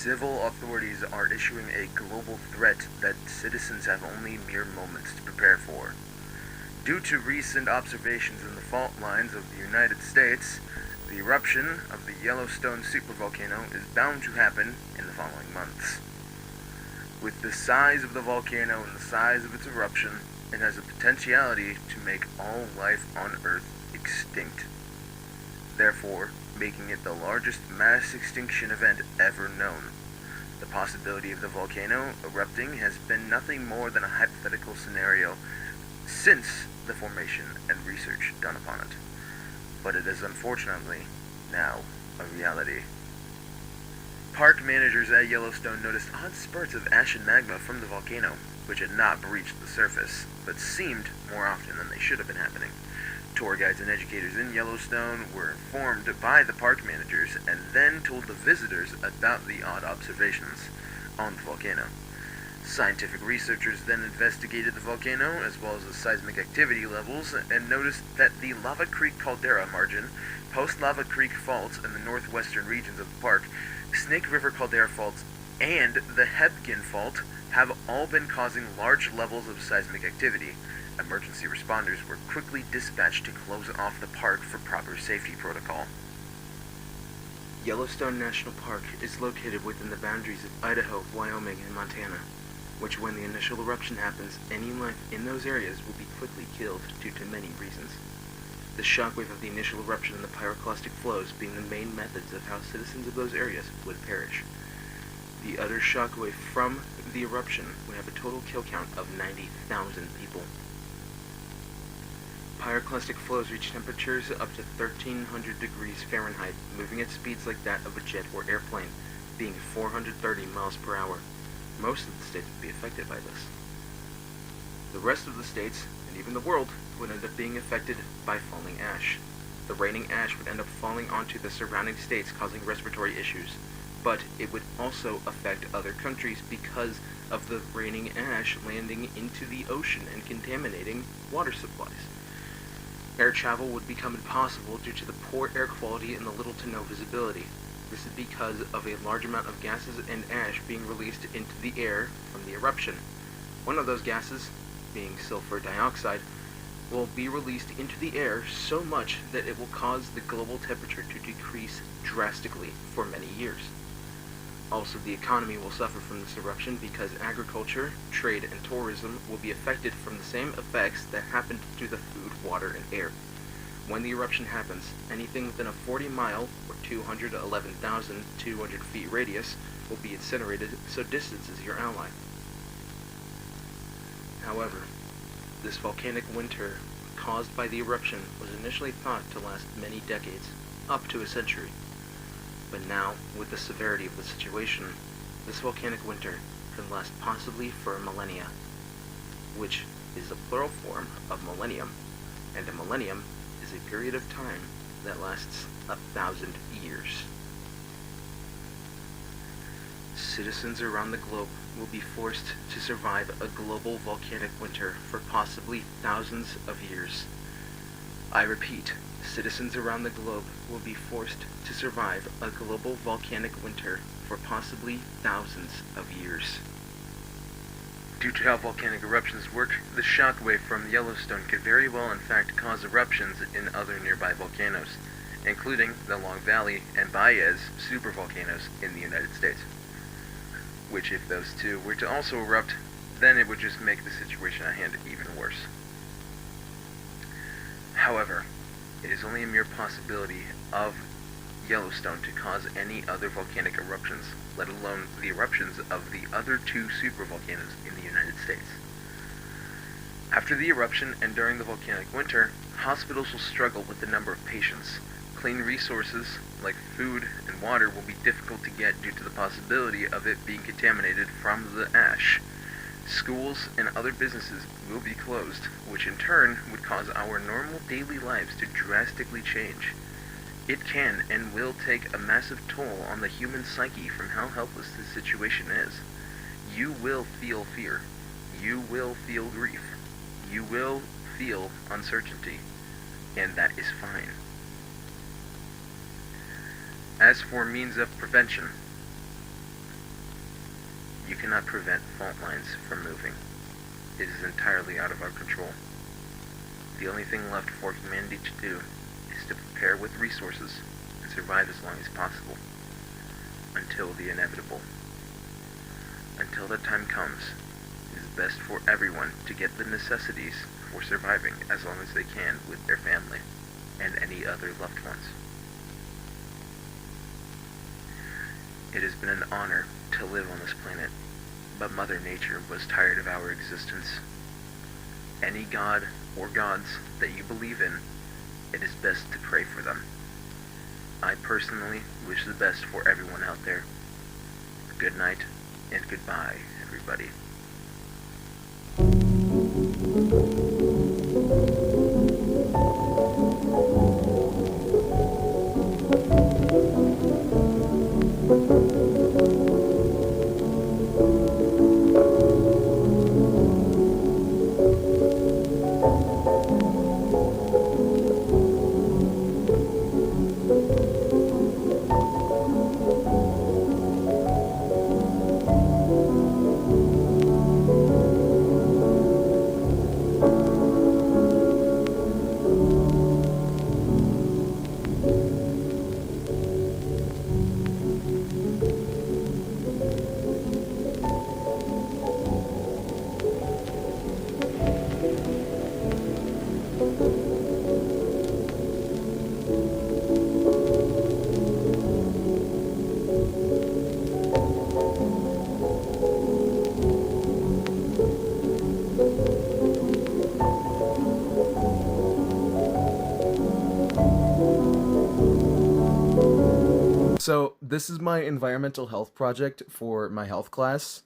Civil authorities are issuing a global threat that citizens have only mere moments to prepare for. Due to recent observations in the fault lines of the United States, the eruption of the Yellowstone supervolcano is bound to happen in the following months. With the size of the volcano and the size of its eruption, it has the potentiality to make all life on Earth extinct, therefore making it the largest mass extinction event ever known. The possibility of the volcano erupting has been nothing more than a hypothetical scenario since the formation and research done upon it, but it is unfortunately now a reality. Park managers at Yellowstone noticed odd spurts of ash and magma from the volcano, which had not breached the surface, but seemed more often than they should have been happening. Tour guides and educators in Yellowstone were informed by the park managers and then told the visitors about the odd observations on the volcano. Scientific researchers then investigated the volcano as well as the seismic activity levels and noticed that the Lava Creek caldera margin, post-Lava Creek faults in the northwestern regions of the park, Snake River caldera faults, and the Hebgen fault have all been causing large levels of seismic activity. Emergency responders were quickly dispatched to close off the park for proper safety protocol. Yellowstone National Park is located within the boundaries of Idaho, Wyoming, and Montana, which when the initial eruption happens, any life in those areas will be quickly killed due to many reasons. The shockwave of the initial eruption and the pyroclastic flows being the main methods of how citizens of those areas would perish. The utter shockwave from the eruption would have a total kill count of 90,000 people. Pyroclastic flows reach temperatures up to 1300 degrees Fahrenheit, moving at speeds like that of a jet or airplane, being 430 miles per hour. Most of the states would be affected by this. The rest of the states, and even the world, would end up being affected by falling ash. The raining ash would end up falling onto the surrounding states, causing respiratory issues, but it would also affect other countries because of the raining ash landing into the ocean and contaminating water supplies. Air travel would become impossible due to the poor air quality and the little to no visibility. This is because of a large amount of gases and ash being released into the air from the eruption. One of those gases, being sulfur dioxide, will be released into the air so much that it will cause the global temperature to decrease drastically for many years. Also, the economy will suffer from this eruption because agriculture, trade, and tourism will be affected from the same effects that happened to the food, water, and air. When the eruption happens, anything within a 40-mile or 211,200 feet radius will be incinerated, so distance is your ally. However, this volcanic winter caused by the eruption was initially thought to last many decades, up to a century. But now, with the severity of the situation, this volcanic winter could last possibly for a millennia, which is the plural form of millennium, and a millennium is a period of time that lasts 1,000 years. Citizens around the globe will be forced to survive a global volcanic winter for possibly thousands of years. I repeat, citizens around the globe will be forced to survive a global volcanic winter for possibly thousands of years. Due to how volcanic eruptions work, the shockwave from Yellowstone could very well in fact cause eruptions in other nearby volcanoes, including the Long Valley and Baez supervolcanoes in the United States. Which, if those two were to also erupt, then it would just make the situation at hand even worse. However, it is only a mere possibility of Yellowstone to cause any other volcanic eruptions, let alone the eruptions of the other two supervolcanoes in the United States. After the eruption and during the volcanic winter, hospitals will struggle with the number of patients. Clean resources, like food and water, will be difficult to get due to the possibility of it being contaminated from the ash. Schools and other businesses will be closed, which in turn would cause our normal daily lives to drastically change. It can and will take a massive toll on the human psyche from how helpless this situation is. You will feel fear. You will feel grief. You will feel uncertainty. And that is fine. As for means of prevention, You cannot prevent fault lines from moving. It is entirely out of our control. The only thing left for humanity to do is to prepare with resources and survive as long as possible, until the inevitable. Until that time comes, it is best for everyone to get the necessities for surviving as long as they can with their family and any other loved ones. It has been an honor to live on this planet, but Mother Nature was tired of our existence. Any god or gods that you believe in, it is best to pray for them. I personally wish the best for everyone out there. Good night and goodbye, everybody. So this is my environmental health project for my health class,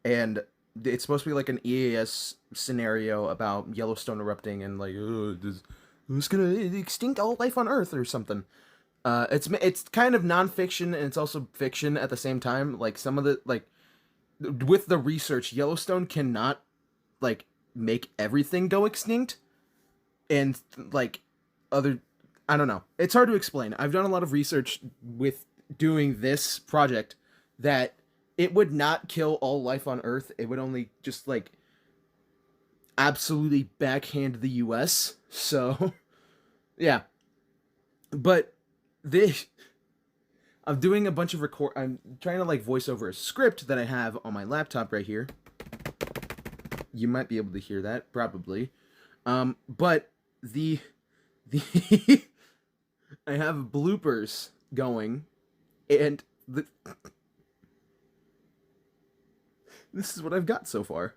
and it's supposed to be like an EAS scenario about Yellowstone erupting and like, who's gonna extinct all life on Earth or something. It's kind of nonfiction and it's also fiction at the same time. Like some of the with the research, Yellowstone cannot like make everything go extinct, and like other, I don't know. It's hard to explain. I've done a lot of research with doing this project that it would not kill all life on Earth. It would only just like absolutely backhand the US. So yeah. But this, I'm doing a bunch of I'm trying to like voice over a script that I have on my laptop right here. You might be able to hear that, probably. But the I have bloopers going, and this is what I've got so far.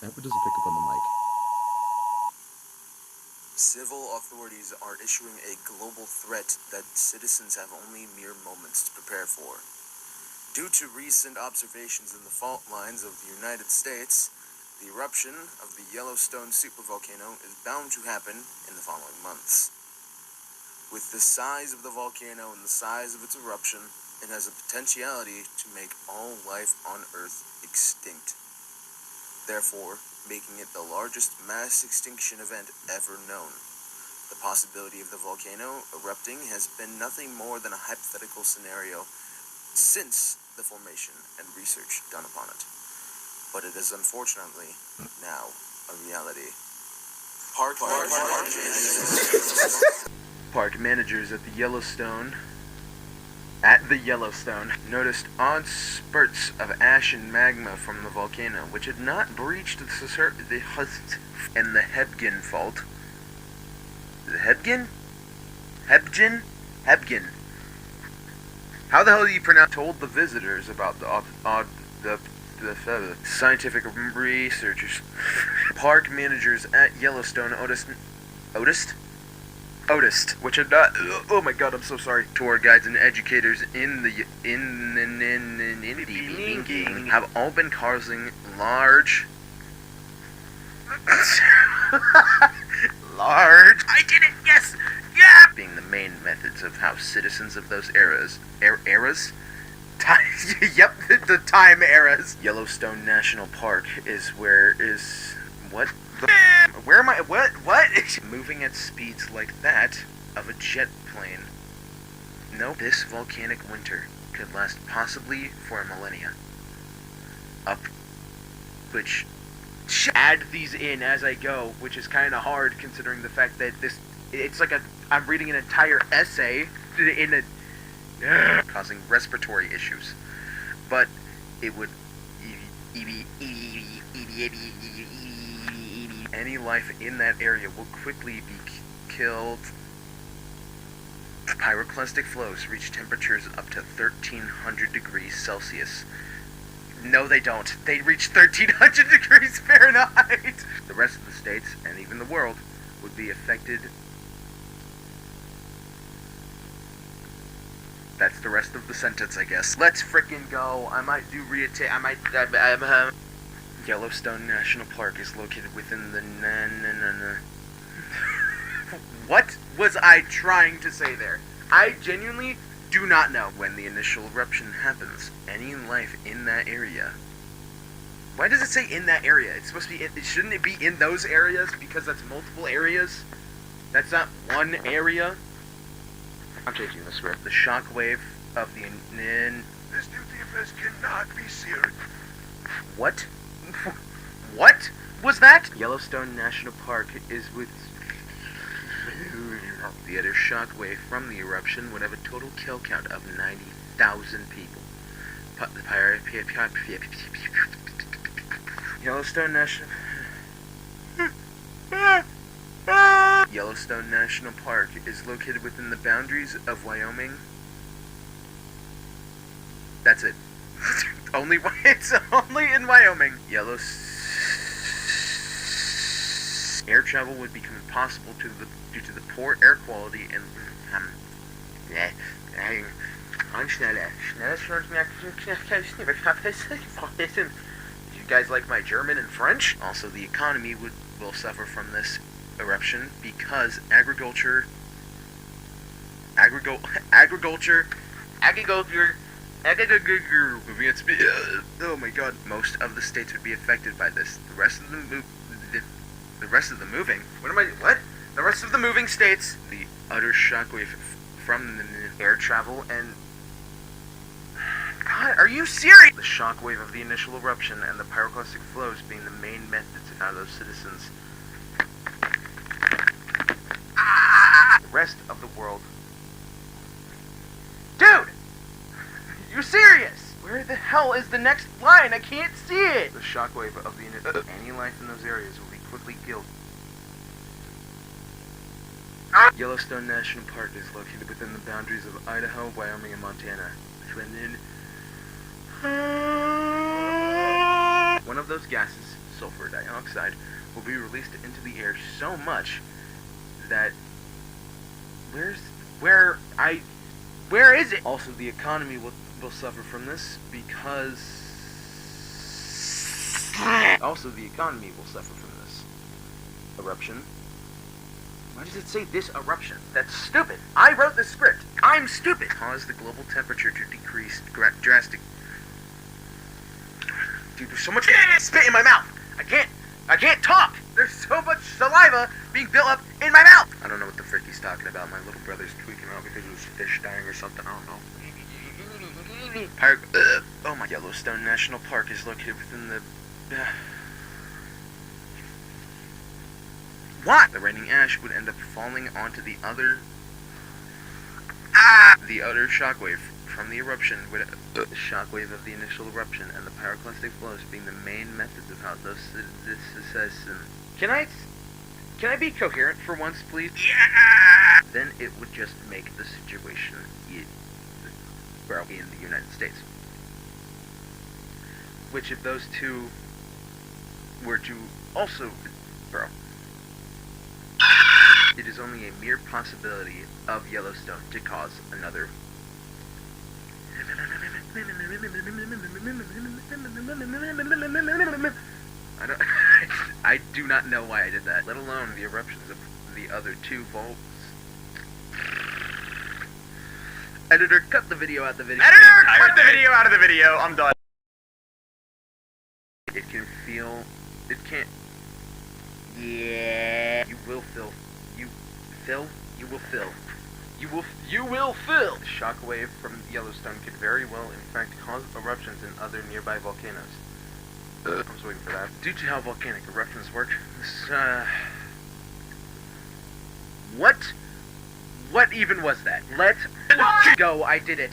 I hope it doesn't pick up on the mic. Civil authorities are issuing a global threat that citizens have only mere moments to prepare for. Due to recent observations in the fault lines of the United States, the eruption of the Yellowstone supervolcano is bound to happen in the following months. With the size of the volcano and the size of its eruption, it has a potentiality to make all life on Earth extinct, therefore making it the largest mass extinction event ever known. The possibility of the volcano erupting has been nothing more than a hypothetical scenario since the formation and research done upon it. But it is unfortunately now a reality. Park managers at the Yellowstone noticed odd spurts of ash and magma from the volcano, which had not breached the Hebgen fault. The Hebgen? Hebgen. How the hell do you pronounce? Told the visitors about the scientific researchers. Park managers at Yellowstone Otis, which had not. Oh my God, I'm so sorry. Tour guides and educators in the have all been causing large. I did it. Yes. Yeah. Being the main methods of how citizens of those eras. Yep, the time eras. Yellowstone National Park where am I? What? Moving at speeds like that of a jet plane No, this volcanic winter could last possibly for a millennia. Which add these in as I go, which is kind of hard considering the fact that it's like I'm reading an entire essay in causing respiratory issues, but it would any life in that area will quickly be killed. Pyroclastic flows reach temperatures up to 1,300 degrees Celsius. No, they don't. They reach 1,300 degrees Fahrenheit! The rest of the states, and even the world, would be affected. That's the rest of the sentence, I guess. Let's frickin' go. I might do Yellowstone National Park is located within the What was I trying to say there? I genuinely do not know. When the initial eruption happens, any life in that area. Why does it say in that area? It's supposed to be shouldn't it be in those areas because that's multiple areas? That's not one area. I'm changing the script. The shockwave of the This new DFS cannot be seared. What? What was that? Yellowstone National Park is with the other shockwave from the eruption would have a total kill count of 90,000 people. Yellowstone National Park is located within the boundaries of Wyoming. That's it. It's only in Wyoming. Air travel would become impossible due to the poor air quality and you guys like my German and French? Also, the economy will suffer from this eruption because agriculture. Oh my god! Most of the states would be affected by this. The rest of the moving states, the utter shockwave from the air travel and... God, are you serious? The shockwave of the initial eruption and the pyroclastic flows being the main methods of how those citizens... The rest of the world... Dude! You serious? Where the hell is the next line? I can't see it! The shockwave of the... Any life in those areas will be quickly killed. Yellowstone National Park is located within the boundaries of Idaho, Wyoming, and Montana. One of those gases, sulfur dioxide, will be released into the air so much that... Where is it? Also, the economy will suffer from this because... Also, the economy will suffer from this eruption. Why does it say this eruption? That's stupid. I wrote the script. I'm stupid. Cause the global temperature to decrease drastic. Dude, there's so much spit in my mouth. I can't talk. There's so much saliva being built up in my mouth. I don't know what the frick he's talking about. My little brother's tweaking out because of his fish dying or something. I don't know. Oh my! Yellowstone National Park is located within the... What? The raining ash would end up falling onto the other... The other shockwave from the eruption would... The shockwave of the initial eruption and the pyroclastic flows being the main methods of how those... Can I be coherent for once, please? Yeah! Then it would just make the situation... in the United States. Which if those two were to also... It is only a mere possibility of Yellowstone to cause another... I do not know why I did that, let alone the eruptions of the other two volts. Editor, cut the video out of the video. Editor, cut the video out of the video. I'm done. It can feel... It can't... Yeah... You will feel... You will feel... You will feel. The shockwave from Yellowstone could very well, in fact, cause eruptions in other nearby volcanoes. I'm just waiting for that. Due to how volcanic eruptions work, What even was that? Let go, I did it.